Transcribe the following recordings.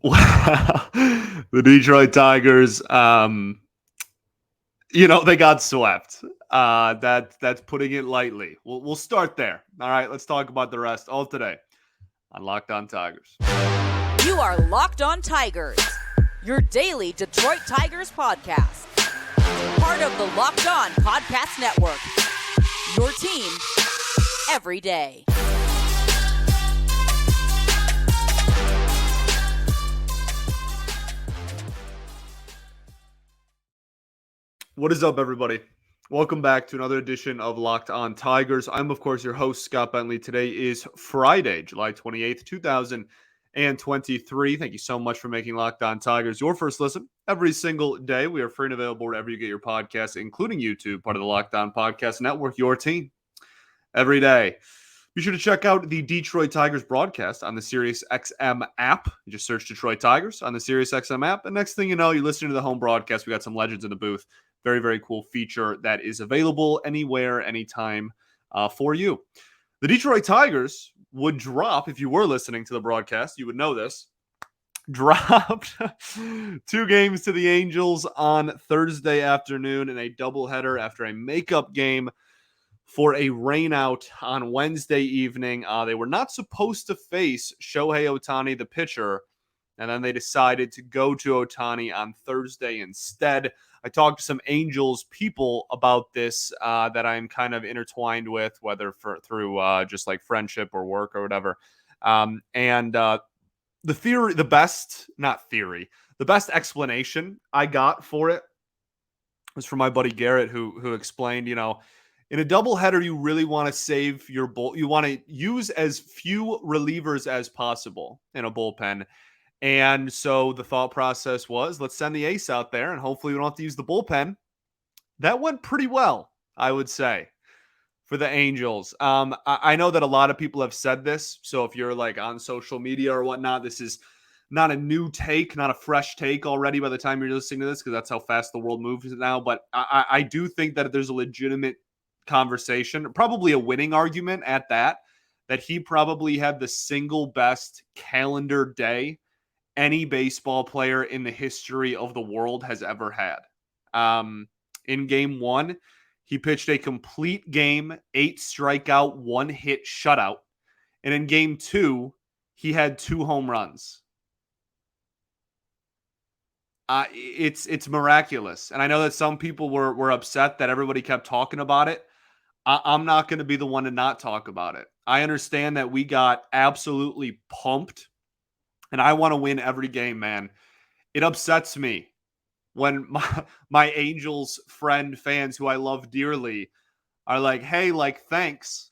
Wow. The Detroit Tigers, they got swept. That's putting it lightly. We'll start there. All right, let's talk about the rest all today on Locked On Tigers. You are Locked On Tigers, your daily Detroit Tigers podcast. Part of the Locked On Podcast Network, your team every day. What is up, everybody? Welcome back to another edition of Locked On Tigers. I'm, of course, your host, Scott Bentley. Today is Friday, July 28th, 2023. Thank you so much for making Locked On Tigers your first listen every single day. We are free and available wherever you get your podcasts, including YouTube, part of the Locked On Podcast Network, your team every day. Be sure to check out the Detroit Tigers broadcast on the SiriusXM app. You just search Detroit Tigers on the SiriusXM app. And next thing you know, you're listening to the home broadcast. We got some legends in the booth. Very, very cool feature that is available anywhere, anytime for you. The Detroit Tigers would drop, if you were listening to the broadcast, you would know this, dropped 2 games to the Angels on Thursday afternoon in a doubleheader after a makeup game for a rainout on Wednesday evening. They were not supposed to face Shohei Ohtani, the pitcher, and then they decided to go to Ohtani on Thursday instead. I talked to some Angels people about this that I'm kind of intertwined with, whether through just like friendship or work or whatever. The best explanation I got for it was from my buddy Garrett, who explained, in a doubleheader, you really want to save your you want to use as few relievers as possible in a bullpen. And so the thought process was, let's send the ace out there and hopefully we don't have to use the bullpen. That went pretty well, I would say, for the Angels. I know that a lot of people have said this. So if you're like on social media or whatnot, this is not a new take, not a fresh take already by the time you're listening to this, because that's how fast the world moves now. But I do think that there's a legitimate conversation, probably a winning argument at that he probably had the single best calendar day any baseball player in the history of the world has ever had. In game 1, he pitched a complete game, 8 strikeout, 1 hit shutout. And in game 2, he had 2 home runs. It's miraculous. And I know that some people were upset that everybody kept talking about it. I'm not going to be the one to not talk about it. I understand that we got absolutely pumped, and I want to win every game, man. It upsets me when my Angels fans who I love dearly are like, hey, like, thanks.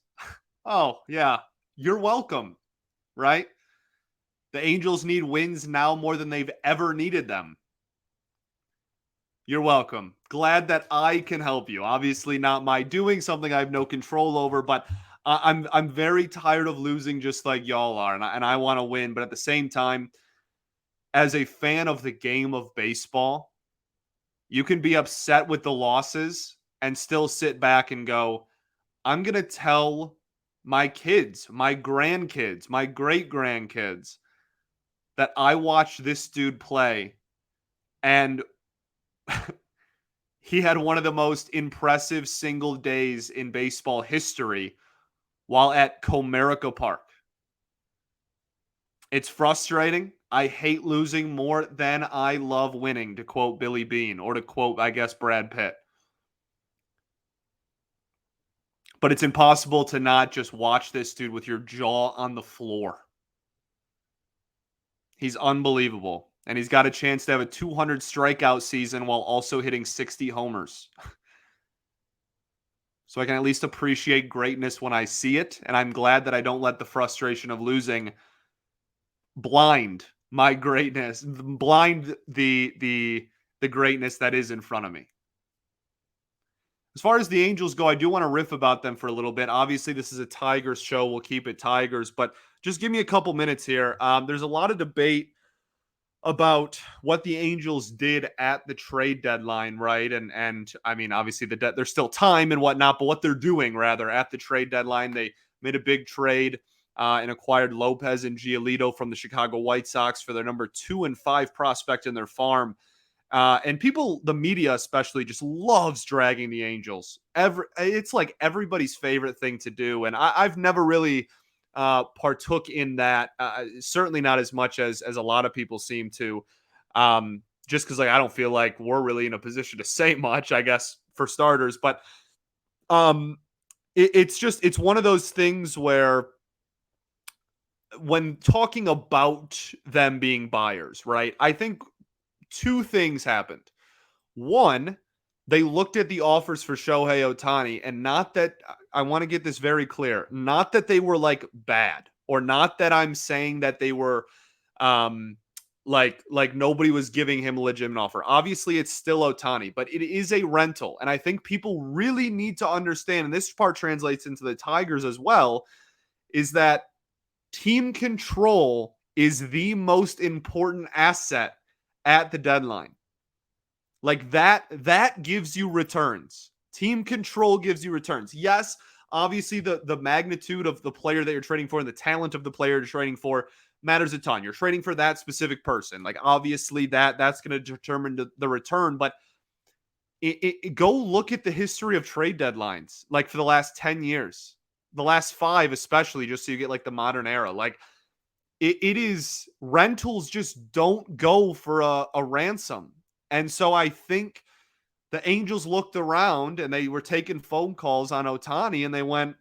Oh, yeah, you're welcome, right? The Angels need wins now more than they've ever needed them. You're welcome. Glad that I can help you. Obviously not my doing, something I have no control over, but I'm very tired of losing just like y'all are, and I want to win. But at the same time, as a fan of the game of baseball, you can be upset with the losses and still sit back and go, I'm going to tell my kids, my grandkids, my great-grandkids that I watched this dude play, and he had one of the most impressive single days in baseball history while at Comerica Park. It's frustrating. I hate losing more than I love winning, to quote Billy Beane, or to quote, I guess, Brad Pitt. But it's impossible to not just watch this dude with your jaw on the floor. He's unbelievable. And he's got a chance to have a 200 strikeout season while also hitting 60 homers. So I can at least appreciate greatness when I see it. And I'm glad that I don't let the frustration of losing blind my greatness, blind the greatness that is in front of me. As far as the Angels go, I do want to riff about them for a little bit. Obviously, this is a Tigers show. We'll keep it Tigers, but just give me a couple minutes here. There's a lot of debate about what the Angels did at the trade deadline, right? And I mean, obviously, there's still time and whatnot, but what they're doing, rather, at the trade deadline. They made a big trade and acquired Lopez and Giolito from the Chicago White Sox for their number 2 and 5 prospect in their farm. And people, the media especially, just loves dragging the Angels. It's like everybody's favorite thing to do, and I've never really partook in that. Certainly not as much as a lot of people seem to. Just because like I don't feel like we're really in a position to say much, I guess, for starters. But it's one of those things where when talking about them being buyers, right? I think two things happened. One, they looked at the offers for Shohei Ohtani, and not that I want to get this very clear, not that they were like bad, or not that I'm saying that they were like nobody was giving him a legitimate offer. Obviously, it's still Ohtani, but it is a rental, and I think people really need to understand, and this part translates into the Tigers as well, is that team control is the most important asset at the deadline. Like that gives you returns. Team control gives you returns. Yes, obviously the magnitude of the player that you're trading for and the talent of the player you're trading for matters a ton. You're trading for that specific person. Like obviously that's going to determine the return, but go look at the history of trade deadlines, like for the last 10 years, the last 5 especially, just so you get like the modern era. Like it is, rentals just don't go for a ransom. And so I think the Angels looked around and they were taking phone calls on Ohtani and they went,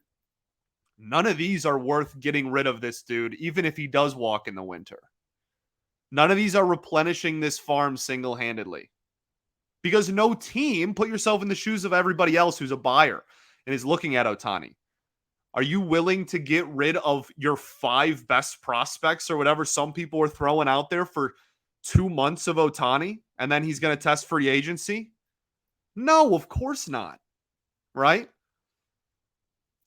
none of these are worth getting rid of this dude, even if he does walk in the winter. None of these are replenishing this farm single-handedly. Because no team, put yourself in the shoes of everybody else who's a buyer and is looking at Ohtani. Are you willing to get rid of your 5 best prospects or whatever some people are throwing out there for 2 months of Ohtani and then he's going to test free agency? No, of course not. Right?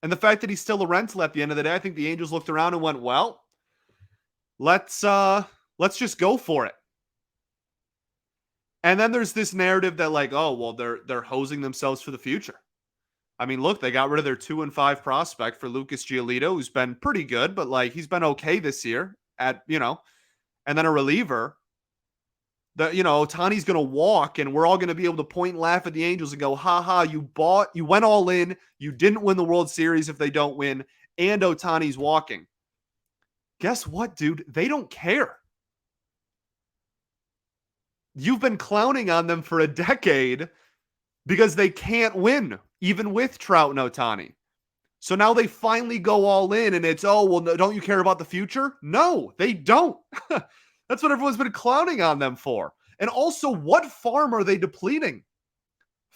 And the fact that he's still a rental at the end of the day, I think the Angels looked around and went, well, let's just go for it. And then there's this narrative that like, oh, well, they're hosing themselves for the future. I mean, look, they got rid of their 2 and 5 prospect for Lucas Giolito, who's been pretty good, but like he's been okay this year at, and then a reliever. Ohtani's going to walk and we're all going to be able to point and laugh at the Angels and go, ha, you went all in. You didn't win the World Series if they don't win, and Ohtani's walking. Guess what, dude? They don't care. You've been clowning on them for a decade because they can't win, even with Trout and Ohtani. So now they finally go all in and it's, oh, well, no, don't you care about the future? No, they don't. That's what everyone's been clowning on them for. And also, what farm are they depleting?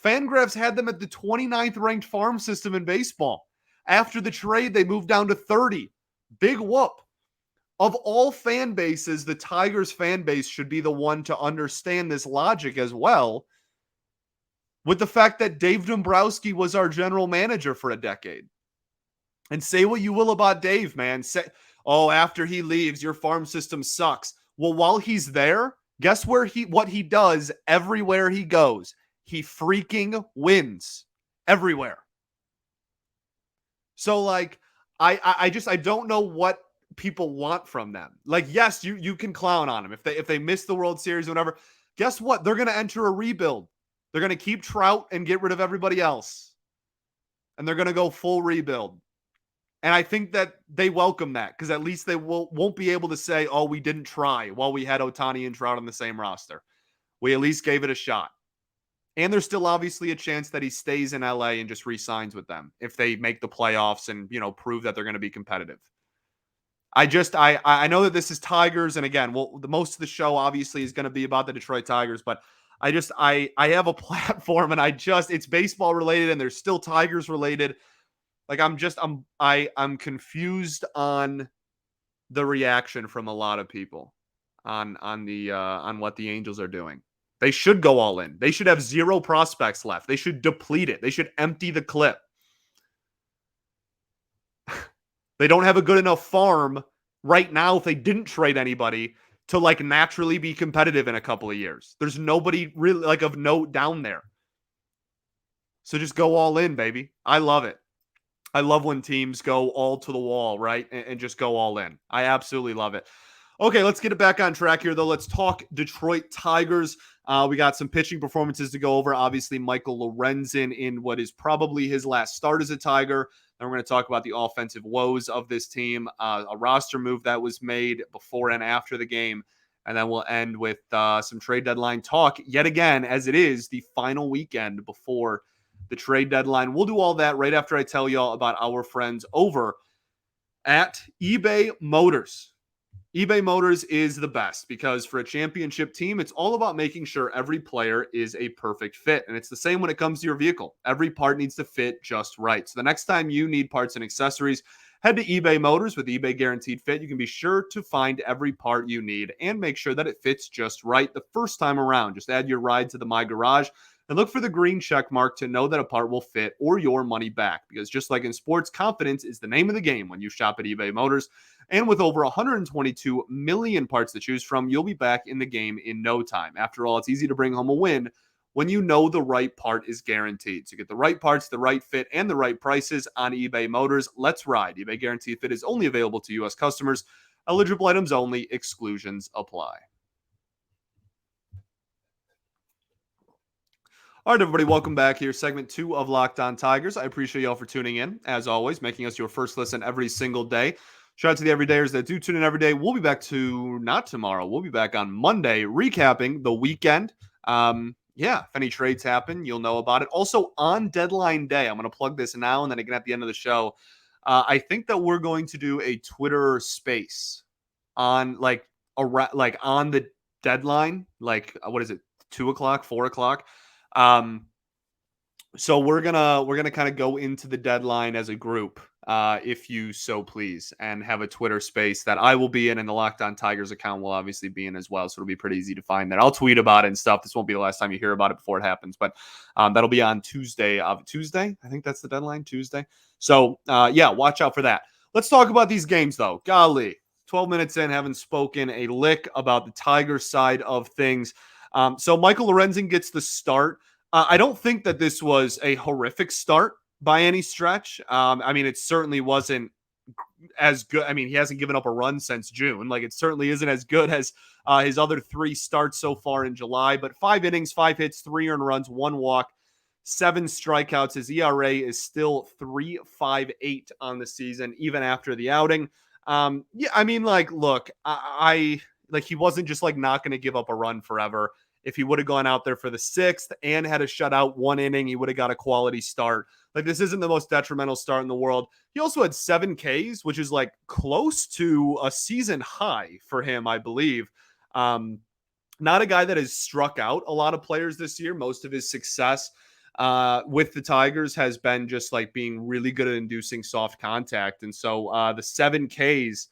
Fangraphs had them at the 29th ranked farm system in baseball. After the trade, they moved down to 30. Big whoop. Of all fan bases, the Tigers fan base should be the one to understand this logic as well, with the fact that Dave Dombrowski was our general manager for a decade. And say what you will about Dave, man. Say, oh, after he leaves, your farm system sucks. Well, while he's there, guess what he does everywhere he goes? He freaking wins everywhere. So, like, I don't know what people want from them. Like, yes, you can clown on them if they miss the World Series or whatever. Guess what? They're going to enter a rebuild. They're going to keep Trout and get rid of everybody else. And they're going to go full rebuild. And I think that they welcome that because at least they won't be able to say, oh, we didn't try while we had Ohtani and Trout on the same roster. We at least gave it a shot. And there's still obviously a chance that he stays in LA and just re-signs with them if they make the playoffs and, prove that they're going to be competitive. I know that this is Tigers. And again, the most of the show obviously is going to be about the Detroit Tigers, but I have a platform and it's baseball related and there's still Tigers related. Like I'm confused on the reaction from a lot of people on what the Angels are doing. They should go all in. They should have 0 prospects left. They should deplete it. They should empty the clip. They don't have a good enough farm right now if they didn't trade anybody to like naturally be competitive in a couple of years. There's nobody really like of note down there. So just go all in, baby. I love it. I love when teams go all to the wall, right? And just go all in. I absolutely love it. Okay, let's get it back on track here, though. Let's talk Detroit Tigers. We got some pitching performances to go over. Obviously, Michael Lorenzen in what is probably his last start as a Tiger. Then we're going to talk about the offensive woes of this team, a roster move that was made before and after the game. And then we'll end with some trade deadline talk yet again, as it is the final weekend before the trade deadline. We'll do all that right after I tell y'all about our friends over at eBay Motors. eBay Motors is the best because for a championship team, it's all about making sure every player is a perfect fit. And it's the same when it comes to your vehicle. Every part needs to fit just right. So the next time you need parts and accessories, head to eBay Motors with eBay Guaranteed Fit. You can be sure to find every part you need and make sure that it fits just right the first time around. Just add your ride to the My Garage and look for the green check mark to know that a part will fit or your money back. Because just like in sports, confidence is the name of the game when you shop at eBay Motors. And with over 122 million parts to choose from, you'll be back in the game in no time. After all, it's easy to bring home a win when you know the right part is guaranteed. So get the right parts, the right fit, and the right prices on eBay Motors. Let's ride. eBay Guaranteed Fit is only available to U.S. customers. Eligible items only. Exclusions apply. All right, everybody, welcome back here. Segment 2 of Locked On Tigers. I appreciate y'all for tuning in, as always, making us your first listen every single day. Shout out to the everydayers that do tune in every day. We'll be back not tomorrow. We'll be back on Monday, recapping the weekend. If any trades happen, you'll know about it. Also, on deadline day, I'm going to plug this now, and then again at the end of the show, I think that we're going to do a Twitter space on on the deadline. What is it? 2:00, 4:00. So we're gonna kind of go into the deadline as a group, if you so please, and have a Twitter space that I will be in, and the Locked On Tigers account will obviously be in as well. So it'll be pretty easy to find that. I'll tweet about it and stuff. This won't be the last time you hear about it before it happens, but that'll be on Tuesday. Tuesday, I think that's the deadline. Tuesday. So watch out for that. Let's talk about these games though. Golly, 12 minutes in, haven't spoken a lick about the Tigers side of things. So Michael Lorenzen gets the start. I don't think that this was a horrific start by any stretch. It certainly wasn't as good. He hasn't given up a run since June. Like, it certainly isn't as good as his other 3 starts so far in July. But 5 innings, 5 hits, 3 earned runs, 1 walk, 7 strikeouts. His ERA is still 3.58 on the season, even after the outing. Look, he wasn't just not going to give up a run forever. If he would have gone out there for the 6th and had a shutout 1 inning, he would have got a quality start. This isn't the most detrimental start in the world. He also had 7 Ks, which is close to a season high for him, I believe. Not a guy that has struck out a lot of players this year. Most of his success with the Tigers has been just being really good at inducing soft contact. And so the 7 Ks is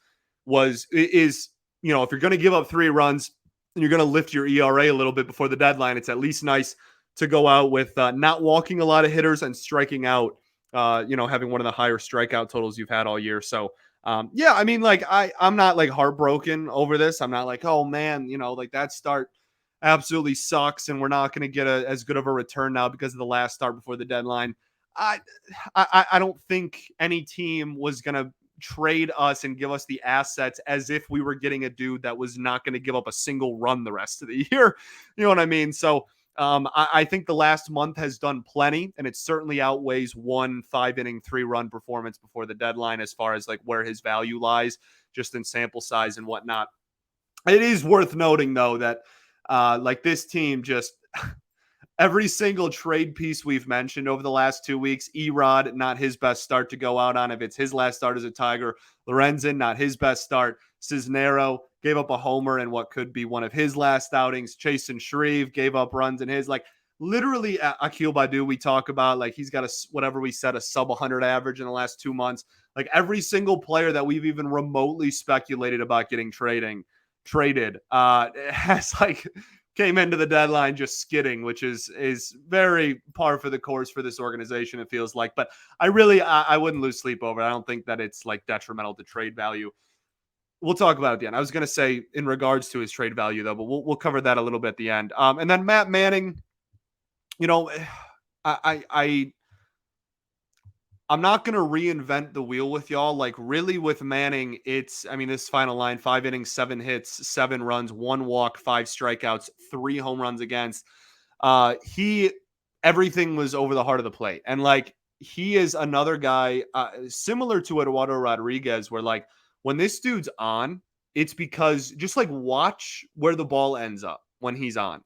if you're going to give up 3 runs, and you're going to lift your ERA a little bit before the deadline, it's at least nice to go out with not walking a lot of hitters and striking out, having one of the higher strikeout totals you've had all year. So, I'm not heartbroken over this. I'm not oh man, that start absolutely sucks and we're not going to get as good of a return now because of the last start before the deadline. I don't think any team was going to trade us and give us the assets as if we were getting a dude that was not going to give up a single run the rest of the year. You know what I mean? So I think the last month has done plenty, and it certainly outweighs 1 5-inning 3-run performance before the deadline as far as where his value lies, just in sample size and whatnot. It is worth noting though that this team just every single trade piece we've mentioned over the last 2 weeks, Erod, not his best start to go out on. If it's his last start as a Tiger, Lorenzen, not his best start. Cisnero gave up a homer in what could be one of his last outings. Chasen Shreve gave up runs in his. Literally, Akil Badu, we talk about, he's got whatever we said, a sub 100 average in the last 2 months. Every single player that we've even remotely speculated about getting traded has came into the deadline just skidding, which is very par for the course for this organization, it feels like. But I wouldn't lose sleep over it. I don't think that it's detrimental to trade value. We'll talk about it at the end. I was going to say in regards to his trade value, though, but we'll cover that a little bit at the end. And then Matt Manning, I I'm not going to reinvent the wheel with y'all. Like, really, with Manning, this final line: 5 innings, 7 hits, 7 runs, 1 walk, 5 strikeouts, 3 home runs against. Everything was over the heart of the plate. And like, he is another guy similar to Eduardo Rodriguez, where like, when this dude's on, it's because just like watch where the ball ends up when he's on.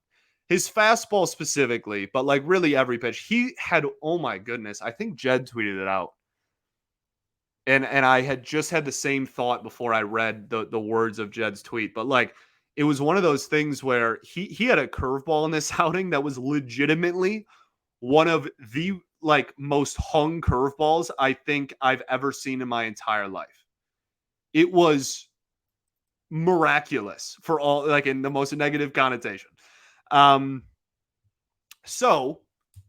His fastball specifically, but like really every pitch. He had, oh my goodness, I think Jed tweeted it out. And I had just had the same thought before I read the words of Jed's tweet. But like, it was one of those things where he had a curveball in this outing that was legitimately one of the like most hung curveballs I think I've ever seen in my entire life. It was miraculous for all, like, in the most negative connotation. So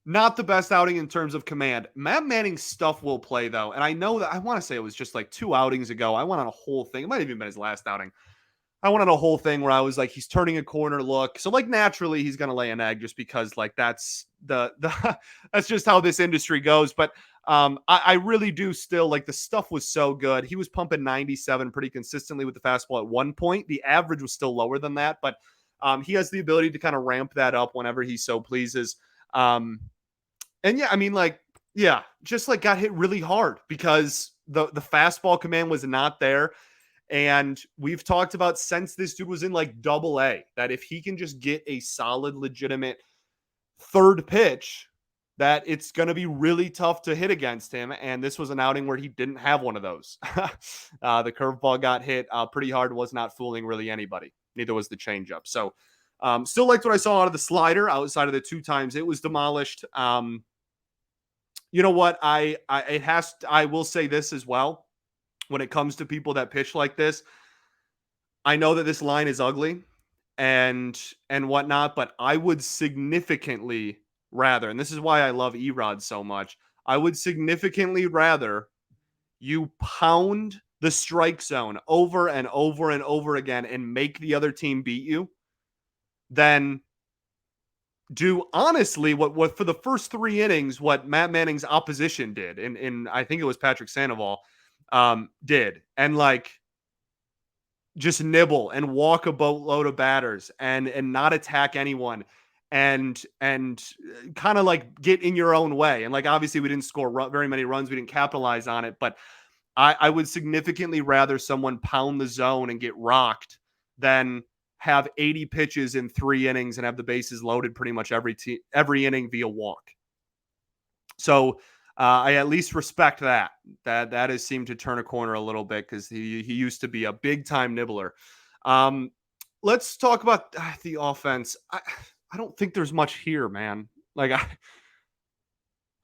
not the best outing in terms of command. Matt Manning's stuff will play though. And I know that I want to say it was just like 2 outings ago. I went on a whole thing. It might have even been his last outing. I went on a whole thing where I was like, he's turning a corner look. So like naturally he's going to lay an egg just because like that's the that's just how this industry goes. But I really do still like, the stuff was so good. He was pumping 97 pretty consistently with the fastball at one point. The average was still lower than that, but he has the ability to kind of ramp that up whenever he so pleases. And yeah, I mean, like, yeah, just like got hit really hard because the fastball command was not there. And we've talked about since this dude was in like double A, that if he can just get a solid, legitimate third pitch, that it's going to be really tough to hit against him. And this was an outing where he didn't have one of those. The curveball got hit pretty hard, was not fooling really anybody. Neither was the changeup. So still liked what I saw out of the slider outside of the 2 times it was demolished. You know what? I will say this as well. When it comes to people that pitch like this, I know that this line is ugly and whatnot, but I would significantly rather, and this is why I love Erod so much, I would significantly rather you pound the strike zone over and over and over again and make the other team beat you than do, honestly, what for the first 3 innings, what Matt Manning's opposition did, in I think it was Patrick Sandoval, did. And like, just nibble and walk a boatload of batters and not attack anyone and kind of like get in your own way. And like, obviously we didn't score very many runs. We didn't capitalize on it, but I would significantly rather someone pound the zone and get rocked than have 80 pitches in 3 innings and have the bases loaded pretty much every inning via walk. So I at least respect that has seemed to turn a corner a little bit, because he used to be a big time nibbler. Let's talk about the offense. I don't think there's much here, man. Like,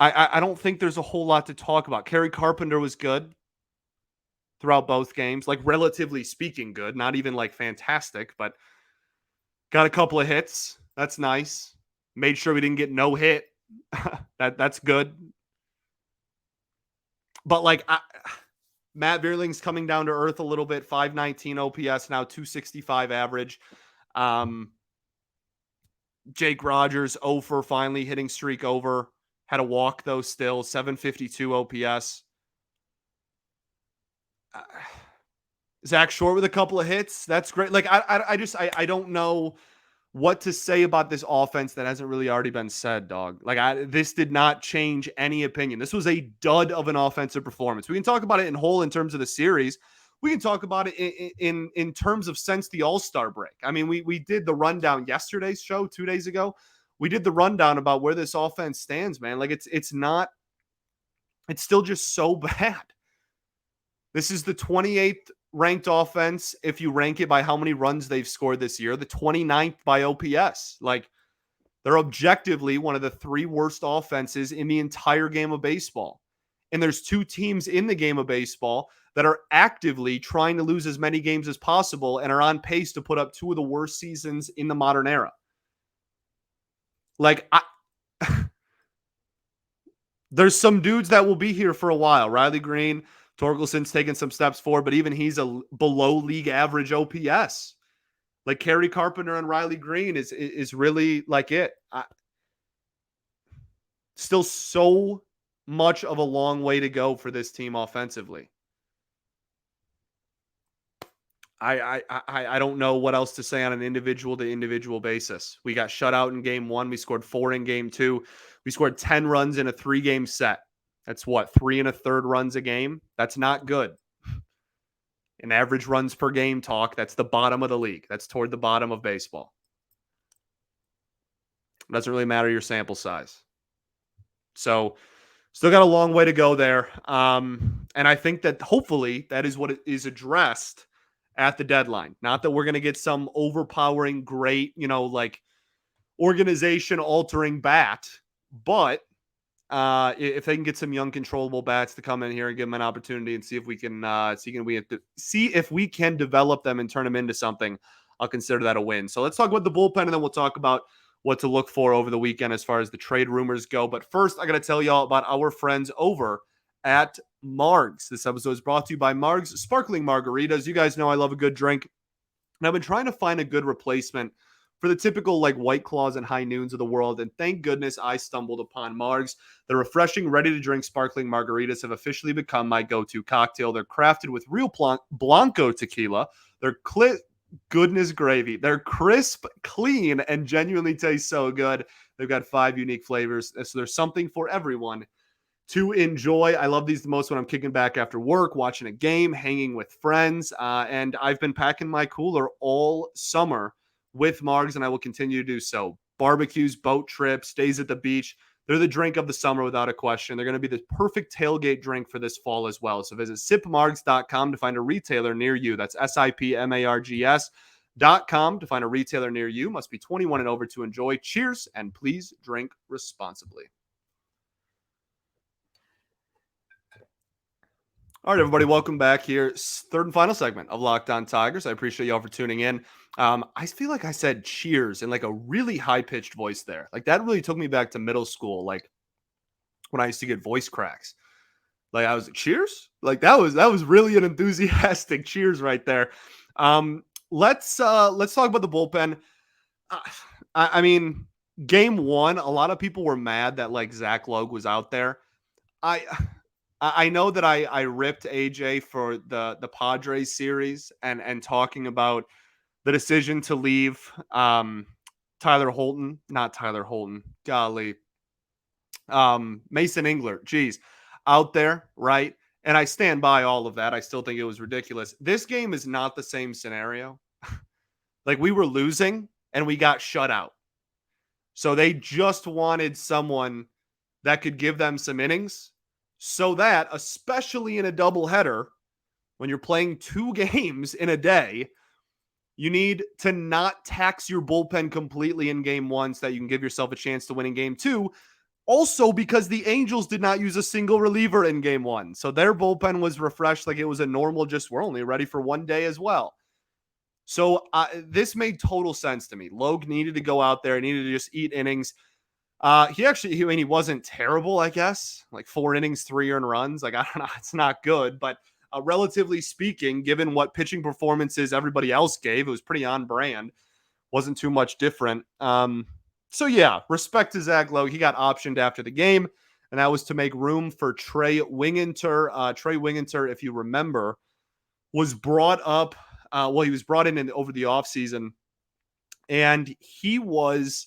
I don't think there's a whole lot to talk about. Kerry Carpenter was good throughout both games, like relatively speaking good, not even like fantastic, but got a couple of hits. That's nice. Made sure we didn't get no hit. That's good. But like, Matt Vierling's coming down to earth a little bit. 519 OPS now, 265 average. Jake Rogers 0 for finally hitting streak over. Had a walk though still. 752 OPS. Zach Short with a couple of hits. That's great. Like, I don't know what to say about this offense that hasn't really already been said, dog. Like, this did not change any opinion. This was a dud of an offensive performance. We can talk about it in whole in terms of the series. We can talk about it in terms of since the All-Star break. I mean, we did the rundown yesterday's show 2 days ago. We did the rundown about where this offense stands, man. Like, it's still just so bad. This is the 28th ranked offense if you rank it by how many runs they've scored this year, the 29th by OPS. Like, they're objectively one of the 3 worst offenses in the entire game of baseball. And there's 2 teams in the game of baseball that are actively trying to lose as many games as possible and are on pace to put up 2 of the worst seasons in the modern era. Like, there's some dudes that will be here for a while. Riley Green, Torkelson's taken some steps forward, but even he's a below league average OPS. Like, Kerry Carpenter and Riley Green is really like it. Still so much of a long way to go for this team offensively. I don't know what else to say on an individual to individual basis. We got shut out in game one. We scored 4 in game two. We scored 10 runs in a 3-game set. That's what, 3 1/3 runs a game? That's not good. In average runs per game talk, that's the bottom of the league. That's toward the bottom of baseball. It doesn't really matter your sample size. So still got a long way to go there. And I think that hopefully that is what is addressed at the deadline. Not that we're going to get some overpowering, great, like organization altering bat, but if they can get some young controllable bats to come in here and give them an opportunity and see if we can see if we can develop them and turn them into something, I'll consider that a win. So let's talk about the bullpen, and then we'll talk about what to look for over the weekend as far as the trade rumors go. But first, I got to tell y'all about our friends over at Margs. This episode is brought to you by Margs Sparkling Margaritas. You guys know I love a good drink, and I've been trying to find a good replacement for the typical like White Claws and High Noons of the world, and thank goodness I stumbled upon Margs. The refreshing, ready-to-drink sparkling margaritas have officially become my go-to cocktail. They're crafted with real Blanco tequila. They're goodness gravy. They're crisp, clean, and genuinely taste so good. They've got 5 unique flavors, so there's something for everyone to enjoy. I love these the most when I'm kicking back after work, watching a game, hanging with friends, and I've been packing my cooler all summer with Margs, and I will continue to do so. Barbecues, boat trips, days at the beach. They're the drink of the summer without a question. They're going to be the perfect tailgate drink for this fall as well. So visit sipmargs.com to find a retailer near you. That's SIPMARGS.com to find a retailer near you. Must be 21 and over to enjoy. Cheers, and please drink responsibly. All right, everybody, welcome back here. Third and final segment of Locked On Tigers. I appreciate y'all for tuning in. I feel like I said cheers in like a really high-pitched voice there. Like that really took me back to middle school, like when I used to get voice cracks. Like I was like, cheers? Like that was really an enthusiastic cheers right there. Let's talk about the bullpen. I mean, game one, a lot of people were mad that like Zach Logue was out there. I know that I ripped AJ for the Padres series and talking about the decision to leave Mason Englert, geez, out there, right? And I stand by all of that. I still think it was ridiculous. This game is not the same scenario. Like we were losing and we got shut out. So they just wanted someone that could give them some innings so that, especially in a doubleheader, when you're playing 2 games in a day, you need to not tax your bullpen completely in game one so that you can give yourself a chance to win in game two. Also, because the Angels did not use a single reliever in game one. So their bullpen was refreshed like it was a normal, just we're only ready for 1 day as well. So this made total sense to me. Logue needed to go out there, needed to just eat innings. He wasn't terrible, I guess. Like 4 innings, 3 earned runs. Like, I don't know, it's not good, but relatively speaking, given what pitching performances everybody else gave, it was pretty on brand. Wasn't too much different. So yeah, respect to Zach Logue. He got optioned after the game, and that was to make room for Trey Winginter. Trey Winginter, if you remember, was brought up. He was brought in over the offseason, and he was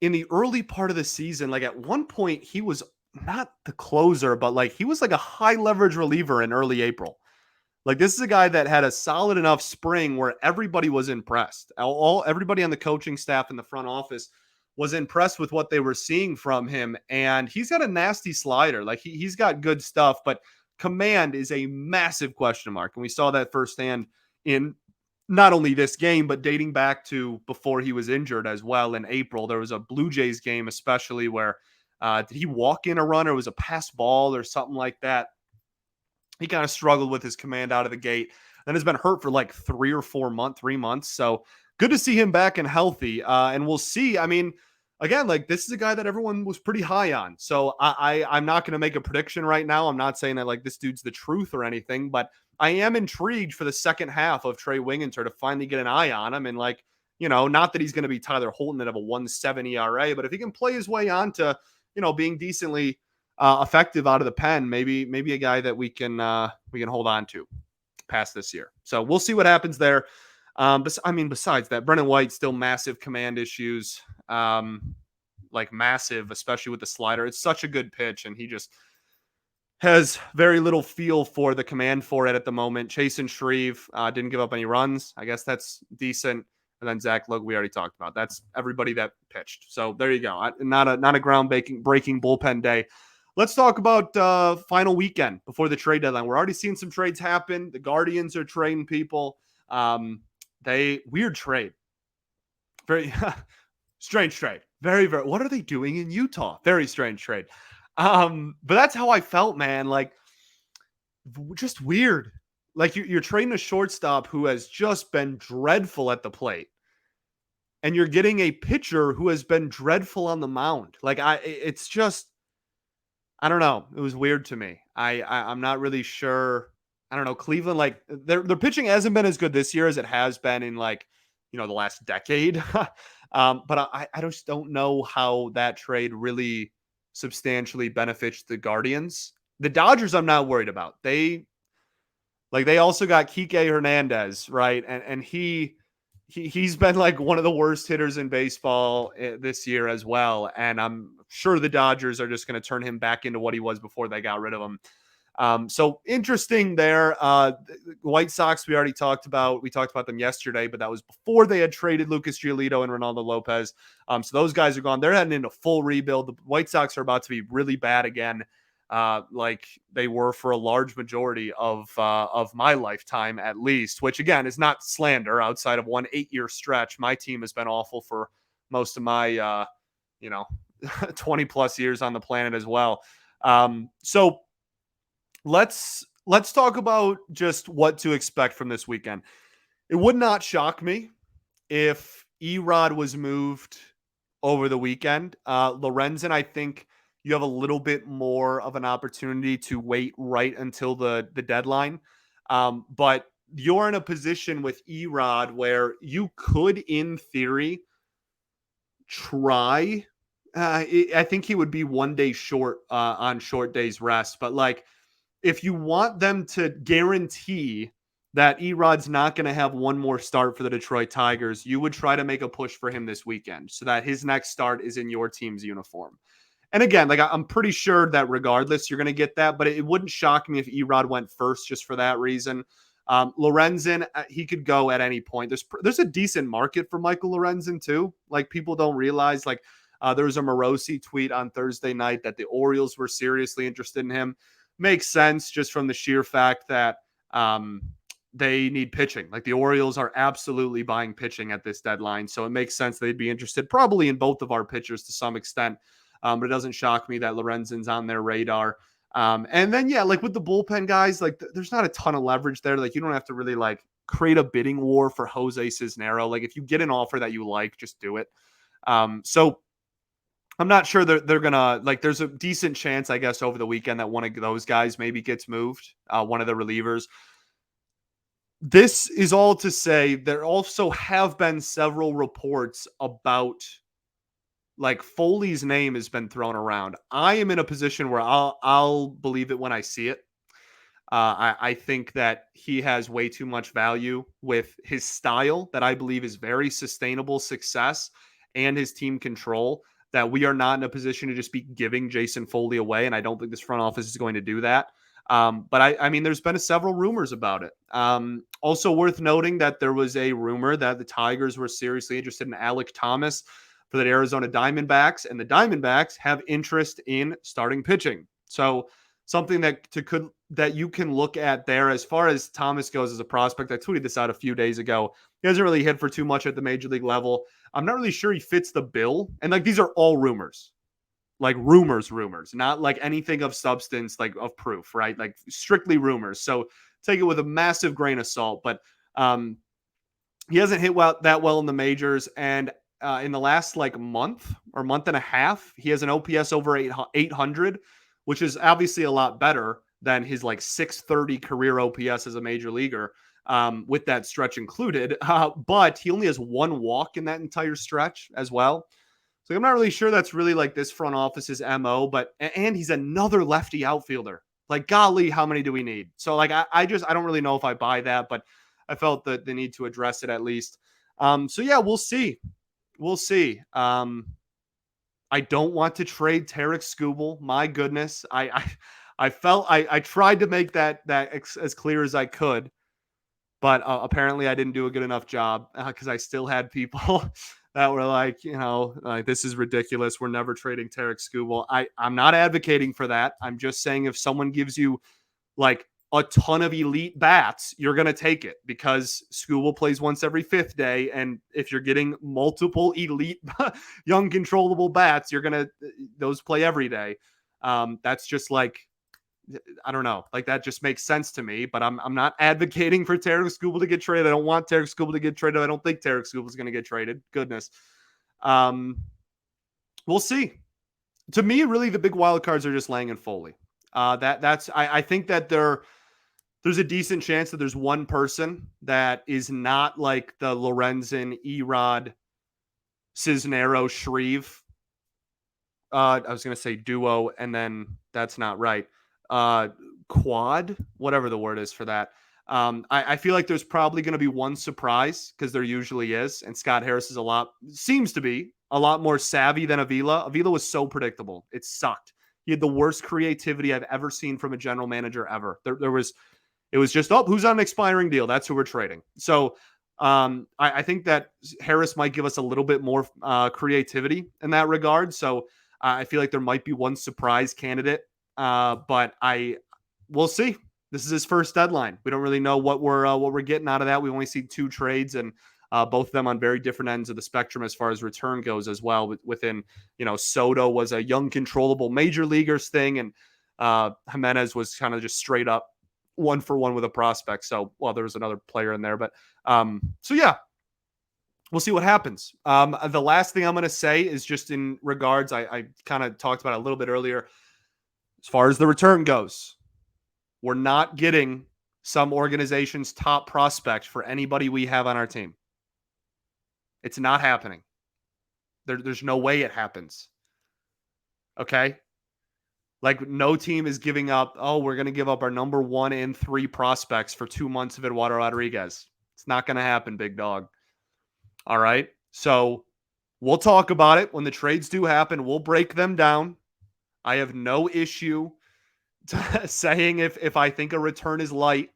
in the early part of the season. Like at one point, he was not the closer, but like he was like a high leverage reliever in early April. Like this is a guy that had a solid enough spring where everybody was impressed. Everybody on the coaching staff in the front office was impressed with what they were seeing from him. And he's got a nasty slider. Like he's got good stuff, but command is a massive question mark. And we saw that firsthand in not only this game, but dating back to before he was injured as well in April. There was a Blue Jays game, especially where did he walk in a run or was a pass ball or something like that? He kind of struggled with his command out of the gate. Then has been hurt for like 3 months. So good to see him back and healthy. And we'll see. I mean, again, like this is a guy that everyone was pretty high on. So I'm not going to make a prediction right now. I'm not saying that like this dude's the truth or anything, but I am intrigued for the second half of Trey Winginter to finally get an eye on him. And like, not that he's going to be Tyler Holton that have a 1.7 ERA, but if he can play his way on to, being decently effective out of the pen. Maybe a guy that we can hold on to past this year. So we'll see what happens there. But I mean, besides that, Brennan White still massive command issues, like massive, especially with the slider. It's such a good pitch, and he just has very little feel for the command for it at the moment. Chasen Shreve didn't give up any runs. I guess that's decent. And then Zach Logue, we already talked about. That's everybody that pitched. So there you go. Not a ground breaking bullpen day. Let's talk about final weekend before the trade deadline. We're already seeing some trades happen. The Guardians are trading people. Weird trade. Very strange trade. Very. What are they doing in Utah? Very strange trade. But that's how I felt, man. Like, just weird. Like you're trading a shortstop who has just been dreadful at the plate, and you're getting a pitcher who has been dreadful on the mound. Like it's just, I don't know. It was weird to me. I'm not really sure. I don't know. Cleveland, like their pitching hasn't been as good this year as it has been in the last decade. But I just don't know how that trade really substantially benefits the Guardians. The Dodgers, I'm not worried about. They also got Kike Hernandez, right? And he's been like one of the worst hitters in baseball this year as well. And I'm sure the Dodgers are just going to turn him back into what he was before they got rid of him. So interesting there. The White Sox, we already talked about. We talked about them yesterday, but that was before they had traded Lucas Giolito and Ronaldo Lopez. So those guys are gone. They're heading into full rebuild. The White Sox are about to be really bad again, like they were for a large majority of my lifetime, at least, which again is not slander. Outside of one 8-year stretch, my team has been awful for most of my 20 plus years on the planet as well. So let's talk about just what to expect from this weekend. It would not shock me if Erod was moved over the weekend. Lorenzen, I think you have a little bit more of an opportunity to wait right until the deadline. But you're in a position with Erod where you could, in theory, try. I think he would be 1 day short on short days rest. But like, if you want them to guarantee that Erod's not going to have one more start for the Detroit Tigers, you would try to make a push for him this weekend so that his next start is in your team's uniform. And again, like I'm pretty sure that regardless, you're going to get that, but it wouldn't shock me if Erod went first just for that reason. Lorenzen, he could go at any point. There's a decent market for Michael Lorenzen too. Like people don't realize, like there was a Morosi tweet on Thursday night that the Orioles were seriously interested in him. Makes sense just from the sheer fact that they need pitching. Like the Orioles are absolutely buying pitching at this deadline. So it makes sense they'd be interested probably in both of our pitchers to some extent. But it doesn't shock me that Lorenzen's on their radar. And then, yeah, like with the bullpen guys, like there's not a ton of leverage there. Like you don't have to really like create a bidding war for Jose Cisnero. Like if you get an offer that you like, just do it. So I'm not sure they're going to, like, there's a decent chance, I guess, over the weekend that one of those guys maybe gets moved, one of the relievers. This is all to say there also have been several reports about, like, Foley's name has been thrown around. I am in a position where I'll believe it when I see it. I think that he has way too much value with his style that I believe is very sustainable success and his team control, that we are not in a position to just be giving Jason Foley away. And I don't think this front office is going to do that. But I mean, there's been several rumors about it. Also worth noting that there was a rumor that the Tigers were seriously interested in Alek Thomas for the Arizona Diamondbacks, and the Diamondbacks have interest in starting pitching. So something that you can look at there. As far as Thomas goes as a prospect, I tweeted this out a few days ago. He hasn't really hit for too much at the major league level. I'm not really sure he fits the bill. And like, these are all rumors, like rumors, not like anything of substance, like of proof, right? Like strictly rumors. So take it with a massive grain of salt, but he hasn't hit that well in the majors. And in the last like month or month and a half, he has an OPS over 800, which is obviously a lot better than his like 630 career OPS as a major leaguer, with that stretch included. But he only has one walk in that entire stretch as well. So I'm not really sure that's really like this front office's MO, but and he's another lefty outfielder. Like, golly, how many do we need? So like I don't really know if I buy that, but I felt the need to address it at least. So yeah, we'll see. We'll see. I don't want to trade Tarek Skubal. My goodness. I felt I tried to make that as clear as I could, but apparently I didn't do a good enough job because I still had people that were like, this is ridiculous. We're never trading Tarek Skubal. I'm not advocating for that. I'm just saying if someone gives you like a ton of elite bats, you're going to take it because Skubal plays once every fifth day. And if you're getting multiple elite young controllable bats, you're going to, those play every day. That's just like, I don't know. Like that just makes sense to me, but I'm not advocating for Tarek Skubal to get traded. I don't want Tarek Skubal to get traded. I don't think Tarek Skubal is going to get traded. Goodness. We'll see. To me, really the big wild cards are just Lang and Foley. I think that there's a decent chance that there's one person that is not like the Lorenzen, Erod, Cisnero, Shreve. I was going to say duo, and then that's not right. Quad, whatever the word is for that. I feel like there's probably going to be one surprise because there usually is. And Scott Harris is seems to be a lot more savvy than Avila. Avila was so predictable. It sucked. He had the worst creativity I've ever seen from a general manager ever. It was just, who's on an expiring deal? That's who we're trading. So I think that Harris might give us a little bit more creativity in that regard. So I feel like there might be one surprise candidate, but we'll see. This is his first deadline. We don't really know what we're getting out of that. We only see 2 trades, and both of them on very different ends of the spectrum as far as return goes as well. Within, Soto was a young, controllable major leaguers thing, and Jimenez was kind of just straight up 1-for-1 with a prospect. So, well, there was another player in there, but so yeah, we'll see what happens. The last thing I'm going to say is just in regards, I kind of talked about it a little bit earlier. As far as the return goes, we're not getting some organization's top prospect for anybody we have on our team. It's not happening. There's no way it happens. Okay? Like, no team is giving up, we're going to give up our number 1 and 3 prospects for 2 months of Eduardo Rodriguez. It's not going to happen, big dog. All right? So we'll talk about it when the trades do happen. We'll break them down. I have no issue saying if I think a return is light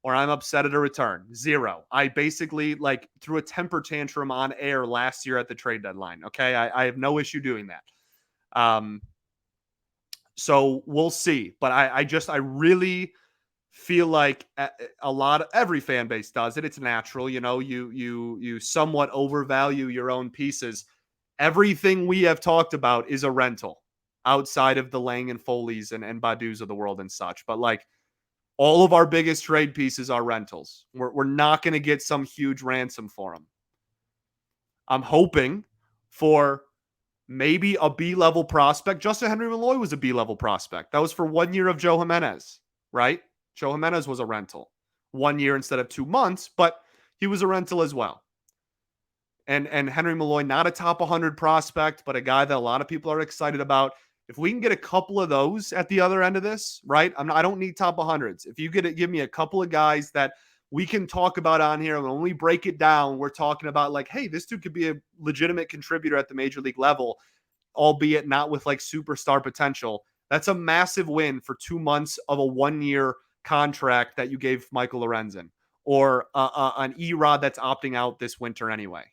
or I'm upset at a return. Zero. I basically threw a temper tantrum on air last year at the trade deadline. Okay. I have no issue doing that. So we'll see. But I really feel like every fan base does it. It's natural. You somewhat overvalue your own pieces. Everything we have talked about is a rental outside of the Lang and Foleys and Badus of the world and such. But all of our biggest trade pieces are rentals. We're not going to get some huge ransom for them. I'm hoping for maybe a B-level prospect. Justin Henry Malloy was a B-level prospect. That was for 1 year of Joe Jimenez, right? Joe Jimenez was a rental. 1 year instead of 2 months, but he was a rental as well. And Henry Malloy, not a top 100 prospect, but a guy that a lot of people are excited about. If we can get a couple of those at the other end of this, right? I don't need top 100s. If you give me a couple of guys that we can talk about on here, and when we break it down, we're talking about hey, this dude could be a legitimate contributor at the major league level, albeit not with superstar potential. That's a massive win for 2 months of a 1-year contract that you gave Michael Lorenzen, or an Erod that's opting out this winter anyway.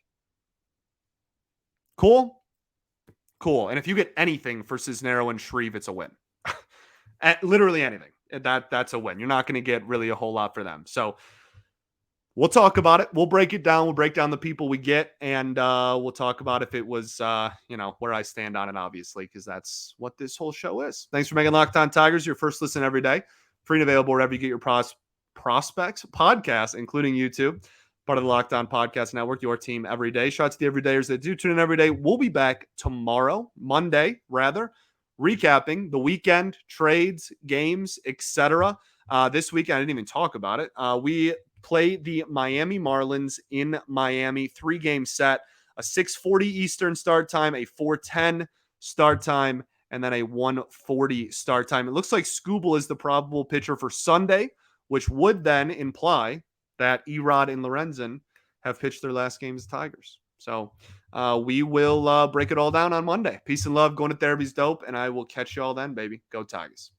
Cool. And if you get anything for Cisnero and Shreve, it's a win. Literally anything. That's a win. You're not going to get really a whole lot for them. So we'll talk about it. We'll break it down. We'll break down the people we get, and we'll talk about if it was, where I stand on it, obviously, because that's what this whole show is. Thanks for making Locked On Tigers your first listen every day. Free and available wherever you get your prospects podcasts, including YouTube. Part of the Locked On Podcast Network, your team every day. Shout out to the everydayers that do tune in every day. We'll be back Monday, recapping the weekend, trades, games, etc. This weekend, I didn't even talk about it. We play the Miami Marlins in Miami, 3-game set. a 6:40 Eastern start time, a 4:10 start time, and then a 1:40 start time. It looks like Skubal is the probable pitcher for Sunday, which would then imply that Erod and Lorenzen have pitched their last games as Tigers. So we will break it all down on Monday. Peace and love. Going to therapy's dope, and I will catch you all then, baby. Go Tigers.